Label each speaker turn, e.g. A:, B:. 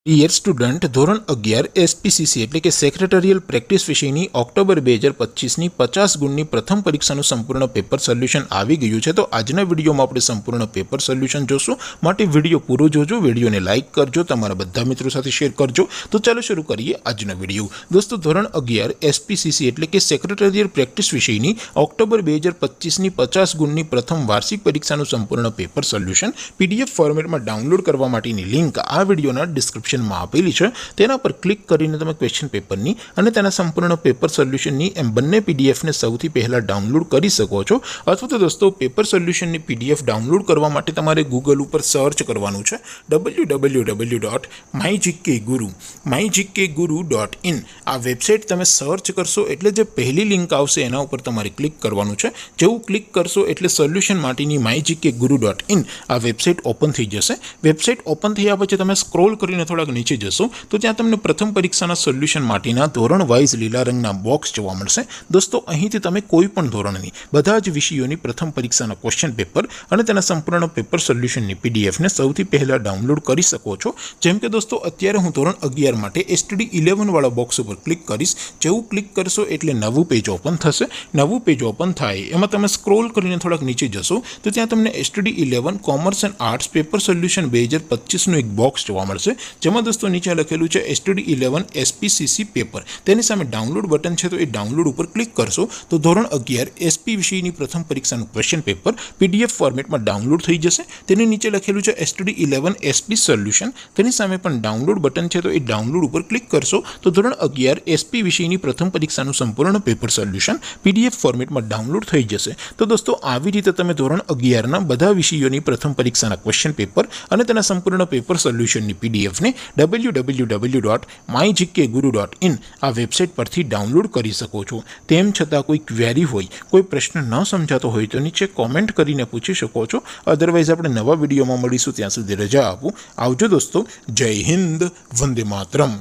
A: Dear student, ધોરણ 11 SPCC એટલે કે સેક્રેટરીયલ પ્રેક્ટિસ વિષયની ઓક્ટોબર 2025ની 50 ગુણની પ્રથમ પરીક્ષાનું સંપૂર્ણ પેપર સોલ્યુશન આવી ગયું છે। તો આજના વિડીયોમાં આપણે સંપૂર્ણ પેપર સોલ્યુશન જોશું, માટે વિડીયો પૂરો જોજો, વિડીયોને લાઇક કરજો, તમારા બધા મિત્રો સાથે શેર કરજો। તો ચાલો શરૂ કરીએ આજનો વિડીયો। દોસ્તો, ધોરણ 11 એસપીસીસી એટલે કે સેક્રેટરીયલ પ્રેક્ટિસ વિષયની ઓક્ટોબર 2025ની 50 ગુણની પ્રથમ વાર્ષિક પરીક્ષાનું સંપૂર્ણ પેપર સોલ્યુશન પીડીએફ ફોર્મેટમાં ડાઉનલોડ કરવા માટેની લિંક આ વિડીયોના ડિસ્ક્રિપ્શન માં આપેલી છે। તેના પર ક્લિક કરીને તમે ક્વેશ્ચન પેપરની અને તેના સંપૂર્ણ પેપર સોલ્યુશનની એમ બંને પીડીએફને સૌથી પહેલા ડાઉનલોડ કરી શકો છો। અથવા તો દોસ્તો, પેપર સોલ્યુશનની પીડીએફ ડાઉનલોડ કરવા માટે તમારે ગૂગલ ઉપર સર્ચ કરવાનું છે www.mygkguru.in। આ વેબસાઇટ તમે સર્ચ કરશો એટલે જે પહેલી લિંક આવશે એના ઉપર તમારે ક્લિક કરવાનું છે। જેવું ક્લિક કરશો એટલે સોલ્યુશન માટેની mygkguru.in આ વેબસાઇટ ઓપન થઈ જશે। વેબસાઇટ ઓપન થયા પછી તમે સ્ક્રોલ કરીને થોડા નીચે જશો તો ત્યાં તમને પ્રથમ પરીક્ષાના સોલ્યુશન માટેના ધોરણ વાઇઝ લીલા રંગના બોક્સ જોવા મળશે। દોસ્તો, અહીંથી તમે કોઈ પણ ધોરણની બધા જ વિષયોની પ્રથમ પરીક્ષાના ક્વેશ્ચન પેપર અને તેના સંપૂર્ણ પેપર સોલ્યુશનની પીડીએફને સૌથી પહેલા ડાઉનલોડ કરી શકો છો। જેમ કે દોસ્તો, અત્યારે હું ધોરણ 11 માટે STD 11 વાળા બોક્સ ઉપર ક્લિક કરીશ। જેવું ક્લિક કરશો એટલે નવું પેજ ઓપન થશે। નવું પેજ ઓપન થાય એમાં તમે સ્ક્રોલ કરીને થોડાક નીચે જશો તો ત્યાં તમને STD 11 commerce and arts paper solution 2025નું એક બોક્સ જોવા મળશે। જેમાં દોસ્તો નીચે લખેલું છે STD 11 એસપીસીસી પેપર, તેની સામે ડાઉનલોડ બટન છે, તો એ ડાઉનલોડ ઉપર ક્લિક કરશો તો ધોરણ 11 એસપી વિષયની પ્રથમ પરીક્ષાનું ક્વેશ્ચન પેપર પીડીએફ ફોર્મેટમાં ડાઉનલોડ થઈ જશે। તેની નીચે લખેલું છે STD 11 એસપી સોલ્યુશન, તેની સામે પણ ડાઉનલોડ બટન છે, તો એ ડાઉનલોડ ઉપર ક્લિક કરશો તો ધોરણ 11 એસપી વિષયની પ્રથમ પરીક્ષાનું સંપૂર્ણ પેપર સોલ્યુશન પીડીએફ ફોર્મેટમાં ડાઉનલોડ થઈ જશે। તો દોસ્તો, આવી રીતે તમે ધોરણ 11ના બધા વિષયોની પ્રથમ પરીક્ષાના ક્વેશ્ચન પેપર અને તેના સંપૂર્ણ પેપર સોલ્યુશનની પીડીએફને www.mygkguru.in આ વેબસાઇટ પરથી ડાઉનલોડ કરી શકો છો। તેમ છતાં કોઈ ક્વેરી હોય, કોઈ પ્રશ્ન ન સમજાતો હોય તો નીચે કોમેન્ટ કરીને પૂછી શકો છો। અધરવાઇઝ આપણે નવા વિડીયોમાં મળીશું, ત્યાં સુધી રજા આપું। આવજો દોસ્તો, જય હિન્દ, વંદે માતરમ।